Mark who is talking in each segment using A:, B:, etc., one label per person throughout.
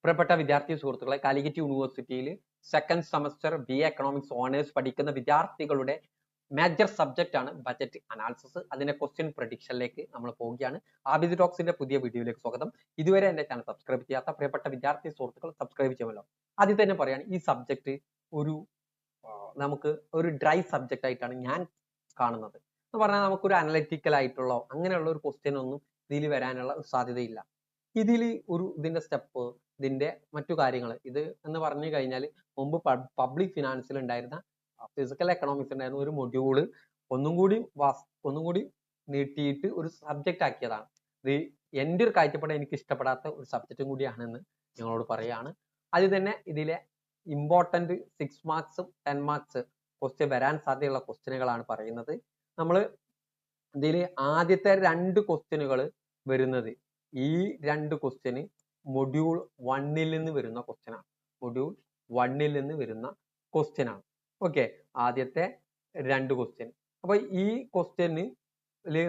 A: പ്രിയപ്പെട്ട വിദ്യാർത്ഥി സുഹൃത്തുക്കളെ, കാലിക്കറ്റ് യൂണിവേഴ്സിറ്റിയിൽ second semester BA economics honours പഠിക്കുന്ന വിദ്യാർത്ഥികളുടെ മേജർ സബ്ജക്റ്റ് ആണ് ബജറ്റ് അനാലിസിസ്. അതിന്റെ ക്വസ്റ്റ്യൻ പ്രഡിക്ഷനിലേക്ക് നമ്മൾ പോവുകയാണ്. ആബിദ് ടോക്സിന്റെ പുതിയ വീഡിയോയിലേക്ക് സ്വാഗതം. ഇതുവരെ എന്റെ ചാനൽ സബ്സ്ക്രൈബ് ചെയ്യാത്ത പ്രിയപ്പെട്ട വിദ്യാർത്ഥി സുഹൃത്തുക്കൾ സബ്സ്ക്രൈബ് ചെയ്യുമല്ലോ. ആദ്യം തന്നെ പറയാണ്, ഈ സബ്ജക്ട് ഒരു നമുക്ക് ഒരു ഡ്രൈ സബ്ജക്റ്റ് ആയിട്ടാണ് ഞാൻ കാണുന്നത്. എന്ന് പറഞ്ഞാൽ നമുക്കൊരു അനലിറ്റിക്കൽ ആയിട്ടുള്ള അങ്ങനെയുള്ള ഒരു ക്വസ്റ്റ്യൻ ഒന്നും ഇതിൽ വരാനുള്ള സാധ്യതയില്ല. ഇതിൽ ഒരു ഇതിന്റെ സ്റ്റെപ്പ്, ഇതിന്റെ മറ്റു കാര്യങ്ങൾ, ഇത് എന്ന് പറഞ്ഞു കഴിഞ്ഞാൽ മുമ്പ് പബ്ലിക് ഫിനാൻസിൽ ഉണ്ടായിരുന്ന ഫിസിക്കൽ എക്കണോമിക്സ് ഉണ്ടായിരുന്ന ഒരു മൊഡ്യൂള് ഒന്നും കൂടി നീട്ടിയിട്ട് ഒരു സബ്ജക്റ്റ് ആക്കിയതാണ്. ഇത് എൻ്റെ ഒരു കാഴ്ചപ്പാട് എനിക്ക് ഇഷ്ടപ്പെടാത്ത ഒരു സബ്ജക്റ്റും കൂടിയാണെന്ന് നിങ്ങളോട് പറയാണ്. അത് തന്നെ ഇതിലെ ഇമ്പോർട്ടന്റ് 6 മാർക്സും 10 മാർക്സ് ക്വസ്റ്റ്യൻ വരാൻ സാധ്യതയുള്ള ക്വസ്റ്റ്യനുകളാണ് പറയുന്നത്. നമ്മൾ ഇതിൽ ആദ്യത്തെ 2 ക്വസ്റ്റ്യനുകൾ വരുന്നത്, ഈ 2 ക്വസ്റ്റ്യന് മൊഡ്യൂൾ 1 നിന്ന് വരുന്ന ക്വസ്റ്റ്യൻ ആണ്. മൊഡ്യൂൾ 1 നിന്ന് വരുന്ന ക്വസ്റ്റ്യൻ ആണ്. ഓക്കെ, ആദ്യത്തെ 2 ക്വസ്റ്റ്യൻ. അപ്പൊ ഈ ക്വസ്റ്റ്യന്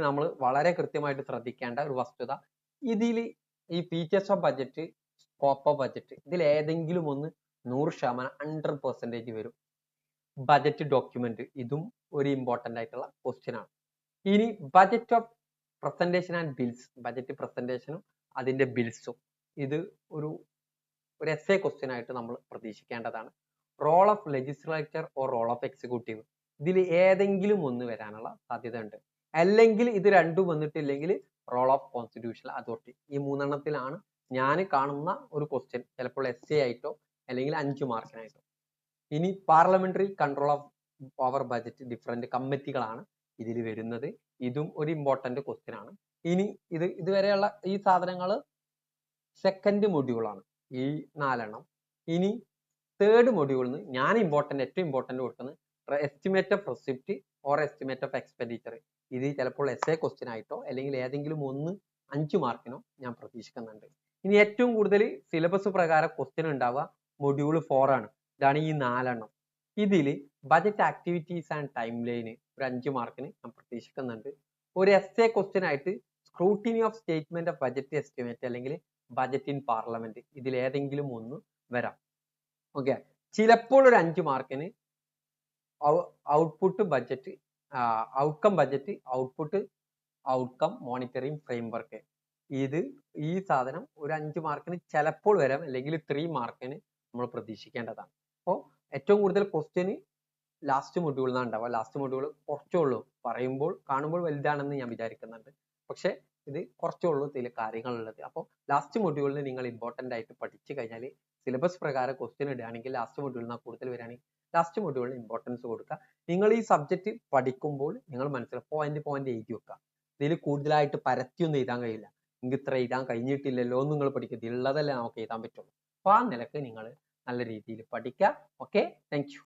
A: നമ്മൾ വളരെ കൃത്യമായിട്ട് ശ്രദ്ധിക്കേണ്ട ഒരു വസ്തുത, ഇതിൽ ഈ features of budget, scope of budget, ഇതിൽ ഏതെങ്കിലും ഒന്ന് 100% 100% വരും. ബജറ്റ് ഡോക്യുമെന്റ്, ഇതും ഒരു ഇമ്പോർട്ടന്റ് ആയിട്ടുള്ള ക്വസ്റ്റ്യൻ ആണ്. ഇനി budget of presentation and bills, budget പ്രസന്റേഷനും അതിന്റെ ബിൽസും, ഇത് ഒരു എസ്സേ ക്വസ്റ്റ്യൻ ആയിട്ട് നമ്മൾ പ്രതീക്ഷിക്കേണ്ടതാണ്. Role of legislature or role of executive, ഇതിൽ ഏതെങ്കിലും ഒന്ന് വരാനുള്ള സാധ്യത ഉണ്ട്. അല്ലെങ്കിൽ ഇത് രണ്ടും വന്നിട്ടില്ലെങ്കിൽ റോൾ ഓഫ് കോൺസ്റ്റിറ്റ്യൂഷണൽ അതോറിറ്റി. ഈ 3 എണ്ണത്തിലാണ് ഞാൻ കാണുന്ന ഒരു ക്വസ്റ്റ്യൻ, ചിലപ്പോൾ എസ്സേ ആയിട്ടോ അല്ലെങ്കിൽ 5 മാർക്കിനായിട്ടോ. ഇനി parliamentary control of power budget, different കമ്മിറ്റികളാണ് ഇതിൽ വരുന്നത്. ഇതും ഒരു ഇമ്പോർട്ടന്റ് ക്വസ്റ്റ്യൻ ആണ്. ഇനി ഇതുവരെയുള്ള ഈ സാധനങ്ങൾ സെക്കൻഡ് മൊഡ്യൂളാണ്, ഈ 4 എണ്ണം. ഇനി തേർഡ് മൊഡ്യൂളിൽ നിന്ന് ഞാൻ ഏറ്റവും ഇമ്പോർട്ടന്റ് കൊടുക്കുന്നത് estimate of receipt or estimate of expenditure. ഇത് ചിലപ്പോൾ എസ്സേ ക്വസ്റ്റ്യൻ ആയിട്ടോ അല്ലെങ്കിൽ ഏതെങ്കിലും ഒന്ന് 5 മാർക്കിനോ ഞാൻ പ്രതീക്ഷിക്കുന്നുണ്ട്. ഇനി ഏറ്റവും കൂടുതൽ സിലബസ് പ്രകാരം ക്വസ്റ്റ്യൻ ഉണ്ടാവുക മൊഡ്യൂൾ 4 ആണ്. ഇതാണ് ഈ 4 എണ്ണം. ഇതിൽ budget activities and time line ഒരു 5 മാർക്കിന് ഞാൻ പ്രതീക്ഷിക്കുന്നുണ്ട്. ഒരു എസ്സേ ക്വസ്റ്റ്യൻ ആയിട്ട് scrutiny of statement of budget estimate അല്ലെങ്കിൽ ബജറ്റ് ഇൻ പാർലമെന്റ്, ഇതിൽ ഏതെങ്കിലും ഒന്ന് വരാം. ഓക്കെ, ചിലപ്പോൾ ഒരു 5 മാർക്കിന് output budget, outcome budget, outcome monitoring framework, ഈ സാധനം ഒരു 5 മാർക്കിന് ചിലപ്പോൾ വരാം, അല്ലെങ്കിൽ 3 മാർക്കിന് നമ്മൾ പ്രതീക്ഷിക്കേണ്ടതാണ്. അപ്പോൾ ഏറ്റവും കൂടുതൽ ക്വസ്റ്റ്യന് ലാസ്റ്റ് മൊഡ്യൂളിൽ നിന്നാണ് ഉണ്ടാവുക. ലാസ്റ്റ് മൊഡ്യൂൾ കുറച്ചേ ഉള്ളൂ, കാണുമ്പോൾ വലുതാണെന്ന് ഞാൻ വിചാരിക്കുന്നുണ്ട്. പക്ഷെ ഇത് കുറച്ചേ ഉള്ളൂ ഇതിൽ കാര്യങ്ങളുള്ളത്. അപ്പോൾ ലാസ്റ്റ് മൊഡ്യൂളിൽ നിങ്ങൾ ഇമ്പോർട്ടന്റ് ആയിട്ട് പഠിച്ചു കഴിഞ്ഞാൽ, സിലബസ് പ്രകാരം ക്വസ്റ്റ്യൻ ഇടുകയാണെങ്കിൽ ലാസ്റ്റ് മൊഡ്യൂളിൽ നിന്ന് കൂടുതൽ വരികയാണെങ്കിൽ ലാസ്റ്റ് മൊഡ്യൂളിന് ഇമ്പോർട്ടൻസ് കൊടുക്കുക. നിങ്ങൾ ഈ സബ്ജക്റ്റ് പഠിക്കുമ്പോൾ നിങ്ങൾ പോയിന്റ് എഴുതി വെക്കുക. ഇതിൽ കൂടുതലായിട്ട് പരത്തിയൊന്നും എഴുതാൻ കഴിയില്ല. നിങ്ങൾക്ക് ഇത്ര എഴുതാൻ കഴിഞ്ഞിട്ടില്ലല്ലോ എന്ന് നിങ്ങൾ പഠിക്കുക, ഉള്ളതല്ലേ നമുക്ക് എഴുതാൻ പറ്റുള്ളൂ. അപ്പോൾ ആ നിലക്ക് നിങ്ങൾ നല്ല രീതിയിൽ പഠിക്കുക. Okay, thank you.